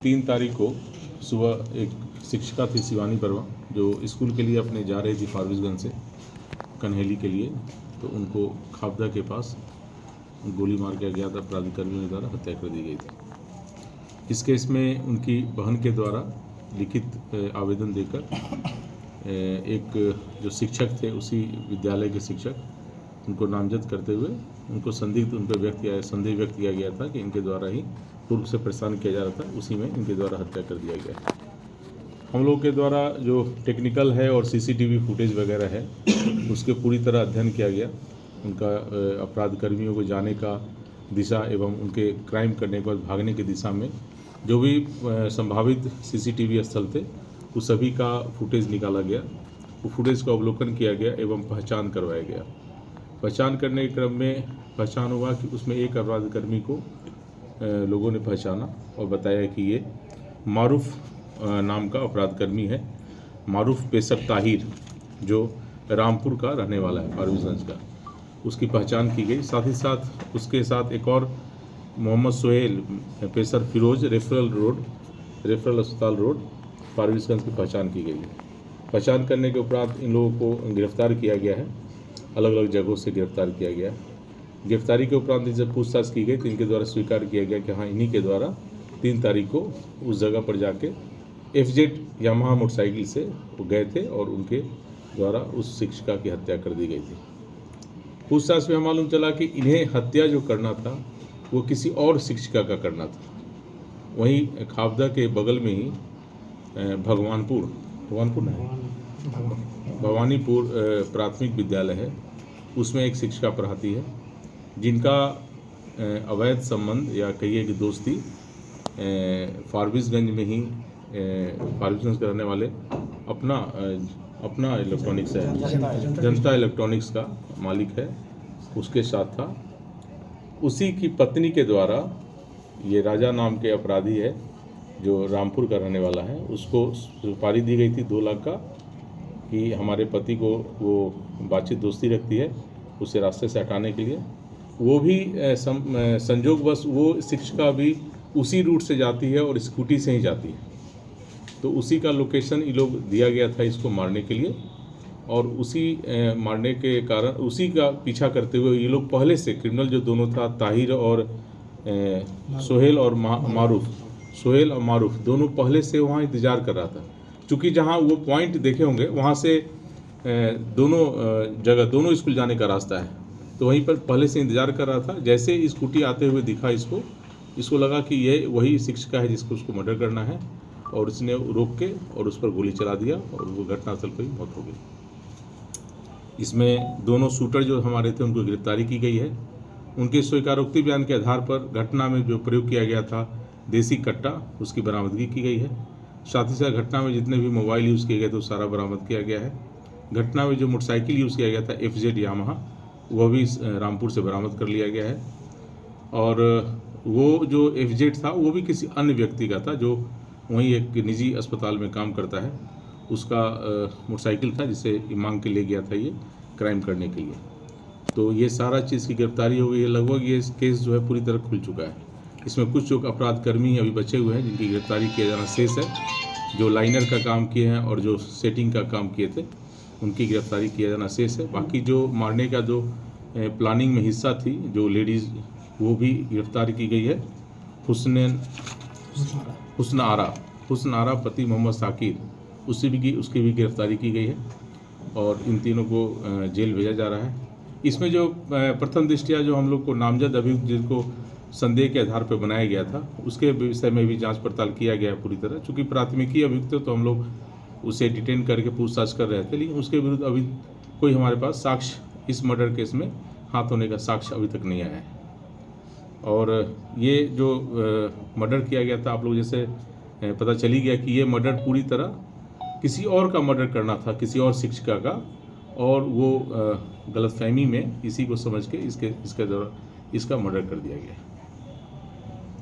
3 तारीख को सुबह एक शिक्षिका थी शिवानी वर्मा जो स्कूल के लिए अपने जा रही थी फारबिसगंज से कन्हेली के लिए, तो उनको खापदा के पास गोली मार के अज्ञात अपराधी कर्मियों द्वारा हत्या कर दी गई थी। इस केस में उनकी बहन के द्वारा लिखित आवेदन देकर एक जो शिक्षक थे उसी विद्यालय के शिक्षक उनको नामजद करते हुए उनको उन पर संदेह व्यक्त किया गया था कि इनके द्वारा ही पूर्व से परेशान किया जा रहा था, उसी में इनके द्वारा हत्या कर दिया गया। हम लोग के द्वारा जो टेक्निकल है और सीसीटीवी फुटेज वगैरह है उसके पूरी तरह अध्ययन किया गया। उनका अपराध कर्मियों को जाने का दिशा एवं उनके क्राइम करने के बाद भागने की दिशा में जो भी संभावित सीसीटीवी स्थल थे उस सभी का फुटेज निकाला गया। वो फुटेज का अवलोकन किया गया एवं पहचान करवाया गया। पहचान करने के क्रम में पहचान हुआ कि उसमें एक अपराध कर्मी को लोगों ने पहचाना और बताया कि ये मारूफ नाम का अपराध कर्मी है। मारूफ पेशक ताहिर जो रामपुर का रहने वाला है फारबिसगंज का, उसकी पहचान की गई। साथ ही साथ उसके साथ एक और मोहम्मद सोहेल पेशर फिरोज रेफरल अस्पताल रोड फारबिसगंज की पहचान की गई है। पहचान करने के उपरांत इन लोगों को गिरफ्तार किया गया है, अलग अलग जगहों से गिरफ्तार किया गया। गिरफ्तारी के उपरांत जब पूछताछ की गई तो इनके द्वारा स्वीकार किया गया कि हाँ, इन्हीं के द्वारा 3 तारीख को उस जगह पर जाके FZ यामाहा मोटरसाइकिल से वो गए थे और उनके द्वारा उस शिक्षिका की हत्या कर दी गई थी। पूछताछ में मालूम चला कि इन्हें हत्या जो करना था वो किसी और शिक्षिका का करना था। वहीं खापदा के बगल में ही भवानीपुर प्राथमिक विद्यालय है, उसमें एक शिक्षिका पढ़ाती है जिनका अवैध संबंध या कहिए कि दोस्ती फारबिसगंज में ही फारबिसगंज के रहने वाले अपना इलेक्ट्रॉनिक्स है, जनता इलेक्ट्रॉनिक्स का मालिक है, उसके साथ था। उसी की पत्नी के द्वारा ये राजा नाम के अपराधी है जो रामपुर का रहने वाला है, उसको सुपारी दी गई थी 2 लाख का कि हमारे पति को वो बातचीत दोस्ती रखती है, उसे रास्ते से हटाने के लिए। वो भी संजोगवश वो शिक्षिका भी उसी रूट से जाती है और स्कूटी से ही जाती है, तो उसी का लोकेशन ये लोग दिया गया था इसको मारने के लिए। और उसी मारने के कारण उसी का पीछा करते हुए ये लोग पहले से क्रिमिनल जो दोनों था ताहिर और सोहेल और मारूफ दोनों पहले से वहाँ इंतज़ार कर रहा था। चूँकि जहाँ वो पॉइंट देखे होंगे वहाँ से दोनों स्कूल जाने का रास्ता है, तो वहीं पर पहले से इंतज़ार कर रहा था। जैसे स्कूटी आते हुए दिखा इसको लगा कि ये वही शिक्षिका है जिसको उसको मर्डर करना है, और इसने रोक के और उस पर गोली चला दिया और वो घटनास्थल पर ही मौत हो गई। इसमें दोनों शूटर जो हमारे थे उनको गिरफ्तारी की गई है। उनके स्वीकारोक्ति बयान के आधार पर घटना में जो प्रयोग किया गया था देसी कट्टा, उसकी बरामदगी की गई है। साथ ही साथ घटना में जितने भी मोबाइल यूज़ किए गए थे वो सारा बरामद किया गया है। घटना में जो मोटरसाइकिल यूज़ किया गया था FZ यामाहा, वह भी रामपुर से बरामद कर लिया गया है। और वो जो FZ था वो भी किसी अन्य व्यक्ति का था जो वहीं एक निजी अस्पताल में काम करता है, उसका मोटरसाइकिल था जिसे मांग के ले गया था ये क्राइम करने के लिए। तो ये सारा चीज़ की गिरफ्तारी हो गई है। लगभग ये केस जो है पूरी तरह खुल चुका है। इसमें कुछ जो अपराध कर्मी अभी बचे हुए हैं जिनकी गिरफ्तारी किया जाना शेष है, जो लाइनर का काम किए हैं और जो सेटिंग का काम किए थे उनकी गिरफ्तारी किया जाना शेष है। बाकी जो मारने का जो प्लानिंग में हिस्सा थी जो लेडीज़, वो भी गिरफ्तार की गई है। हुस्न आरा पति मोहम्मद साकिर, उसकी भी गिरफ्तारी की गई है और इन तीनों को जेल भेजा जा रहा है। इसमें जो प्रथम दृष्टया जो हम लोग को नामजद अभियुक्त जिनको संदेह के आधार पर बनाया गया था उसके विषय में भी जांच पड़ताल किया गया है पूरी तरह। चूँकि प्राथमिकी अभियुक्त तो हम लोग उसे डिटेन करके पूछताछ कर रहे थे, लेकिन उसके विरुद्ध अभी कोई हमारे पास साक्ष्य इस मर्डर केस में हाथ होने का साक्ष्य अभी तक नहीं आया है। और ये जो मर्डर किया गया था, आप लोग जैसे पता चली गया कि ये मर्डर पूरी तरह किसी और का मर्डर करना था, किसी और शिक्षिका का, और वो गलतफहमी में इसी को समझ के इसका मर्डर कर दिया गया।